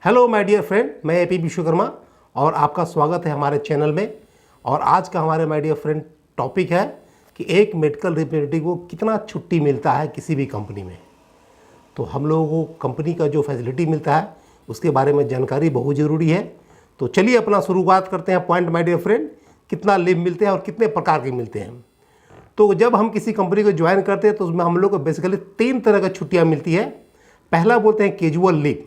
Hello my dear friend, मैं AP Vishwakarma और आपका स्वागत है हमारे चैनल में। और आज का हमारे माय डियर फ्रेंड टॉपिक है कि एक मेडिकल रिप्रेजेंटेटिव को कितना छुट्टी मिलता है किसी भी कंपनी में। तो हम लोगों को कंपनी का जो फैसिलिटी मिलता है उसके बारे में जानकारी बहुत ज़रूरी है। तो चलिए अपना शुरुआत करते हैं पॉइंट माय डियर फ्रेंड, कितना लीव मिलते हैं और कितने प्रकार के मिलते हैं। तो जब हम किसी कंपनी को ज्वाइन करते हैं तो उसमें हम लोग को बेसिकली 3 तरह की छुट्टियाँ मिलती है। पहला बोलते हैं कैजुअल लीव,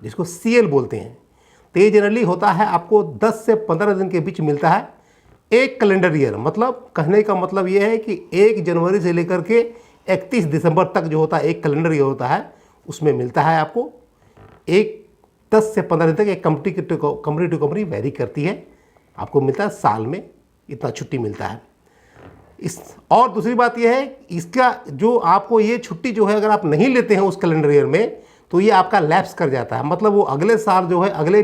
जिसको सीएल बोलते हैं। तो ये जनरली होता है आपको 10 से 15 दिन के बीच मिलता है एक कैलेंडर ईयर। मतलब कहने का मतलब ये है कि 1 जनवरी से लेकर के 31 दिसंबर तक जो होता है एक कैलेंडर ईयर होता है, उसमें मिलता है आपको एक 10 से 15 दिन तक। एक कंपनी टू कंपनी वेरी करती है, आपको मिलता है साल में इतना छुट्टी मिलता है। और दूसरी बात यह है, इसका जो आपको ये छुट्टी जो है अगर आप नहीं लेते हैं उस कैलेंडर ईयर में तो ये आपका लैप्स कर जाता है। मतलब वो अगले साल जो है अगले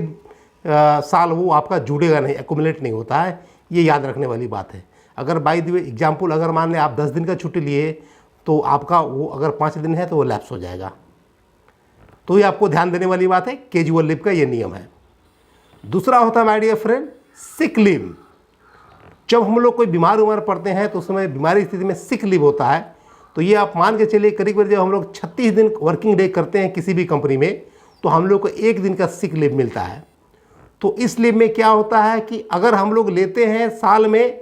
साल वो आपका जुड़ेगा नहीं, एक्यूमुलेट नहीं होता है। ये याद रखने वाली बात है। अगर बाय द वे एग्जाम्पल अगर मान लें आप 10 दिन का छुट्टी लिए तो आपका वो अगर 5 दिन है तो वो लैप्स हो जाएगा। तो ये आपको ध्यान देने वाली बात है, कैजुअल लीव का ये नियम है। दूसरा होता है my dear friend sick leave. जब हम लोग कोई बीमार पड़ते हैं तो उस समय बीमारी स्थिति में सिक लीव होता है। तो ये आप मान के चलिए करीब जब हम लोग 36 दिन वर्किंग डे करते हैं किसी भी कंपनी में तो हम लोग को 1 दिन का सिक लीव मिलता है। तो इस लीव में क्या होता है कि अगर हम लोग लेते हैं साल में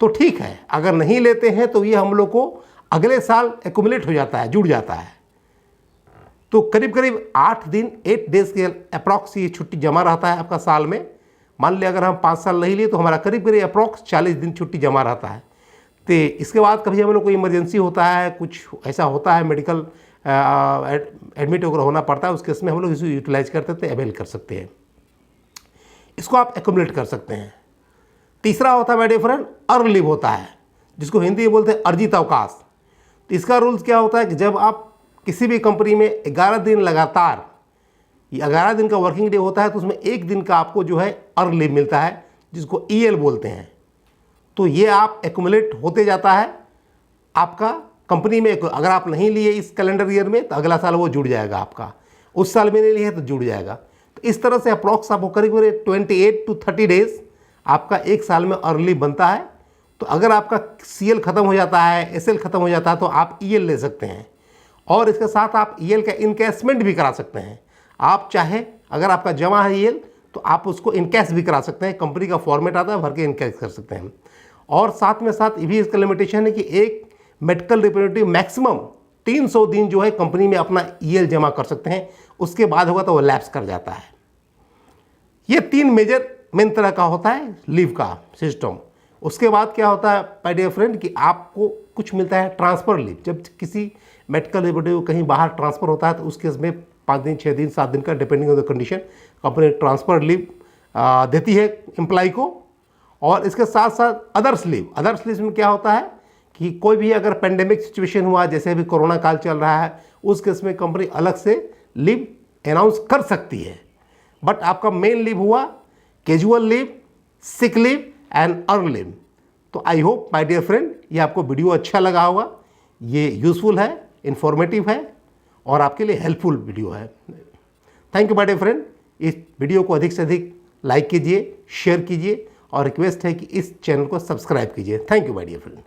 तो ठीक है, अगर नहीं लेते हैं तो ये हम लोग को अगले साल एक्यूमुलेट हो जाता है, जुड़ जाता है। तो करीब करीब 8 दिन 8 डेज के अप्रॉक्स ये छुट्टी जमा रहता है आपका साल में। मान लिया अगर हम 5 साल नहीं लिए तो हमारा करीब करीब अप्रॉक्स 40 दिन छुट्टी जमा रहता है। तो इसके बाद कभी हम लोग कोई इमरजेंसी होता है, कुछ ऐसा होता है, मेडिकल एडमिट वगैरह होना पड़ता है, उस केस में हम लोग इसे यूटिलाइज करते हैं, अवेल कर सकते हैं। इसको आप एक्यूमुलेट कर सकते हैं। तीसरा होता है my dear friend earn leave होता है, जिसको हिंदी में बोलते हैं अर्जित अवकाश। तो इसका रूल्स क्या होता है कि जब आप किसी भी कंपनी में 11 दिन लगातार, 11 दिन का वर्किंग डे होता है तो उसमें 1 दिन का आपको जो है अर्न लीव मिलता है, जिसको ईएल बोलते हैं। तो ये आप एक्यूमुलेट होते जाता है आपका कंपनी में। अगर आप नहीं लिए इस कैलेंडर ईयर में तो अगला साल वो जुड़ जाएगा आपका, उस साल में नहीं लिए तो जुड़ जाएगा। तो इस तरह से अप्रॉक्स आपको करीब 28 to 30 डेज आपका एक साल में अर्न लीव बनता है। तो अगर आपका सीएल ख़त्म हो जाता है, एसएल ख़त्म हो जाता है तो आप ईएल ले सकते हैं। और इसके साथ आप ईएल का इनकैशमेंट भी करा सकते हैं। आप चाहे अगर आपका जमा है ईएल तो आप उसको इनकैश भी करा सकते हैं। कंपनी का फॉर्मेट आता है, भर के इनकैश कर सकते हैं। और साथ में साथ ये भी इसका लिमिटेशन है कि एक मेडिकल रिप्रेजेंटेटिव मैक्सिमम 300 दिन जो है कंपनी में अपना ईएल जमा कर सकते हैं। उसके बाद होगा तो वो लैप्स कर जाता है। ये 3 मेजर मेन तरह का होता है लीव का सिस्टम। उसके बाद क्या होता है माय डियर फ्रेंड कि आपको कुछ मिलता है ट्रांसफ़र लीव। जब किसी मेडिकल रिप्रेजेंटेटिव कहीं बाहर ट्रांसफ़र होता है तो उस केस में 5 दिन, 6 दिन, 7 दिन का depending on the condition company transfer leave देती है एम्प्लॉय को। और इसके साथ साथ अदर्स लीव में क्या होता है कि कोई भी अगर पेंडेमिक सिचुएशन हुआ, जैसे अभी कोरोना काल चल रहा है, उस केस में कंपनी अलग से लीव अनाउंस कर सकती है। बट आपका मेन लीव हुआ casual leave, sick leave and earn leave. तो I hope my dear friend ये आपको वीडियो अच्छा लगा होगा। ये यूज़फुल है, इन्फॉर्मेटिव है और आपके लिए हेल्पफुल वीडियो है। Thank you my dear friend. इस वीडियो को अधिक से अधिक लाइक कीजिए, शेयर कीजिए और रिक्वेस्ट है कि इस चैनल को सब्सक्राइब कीजिए। Thank you my dear friend.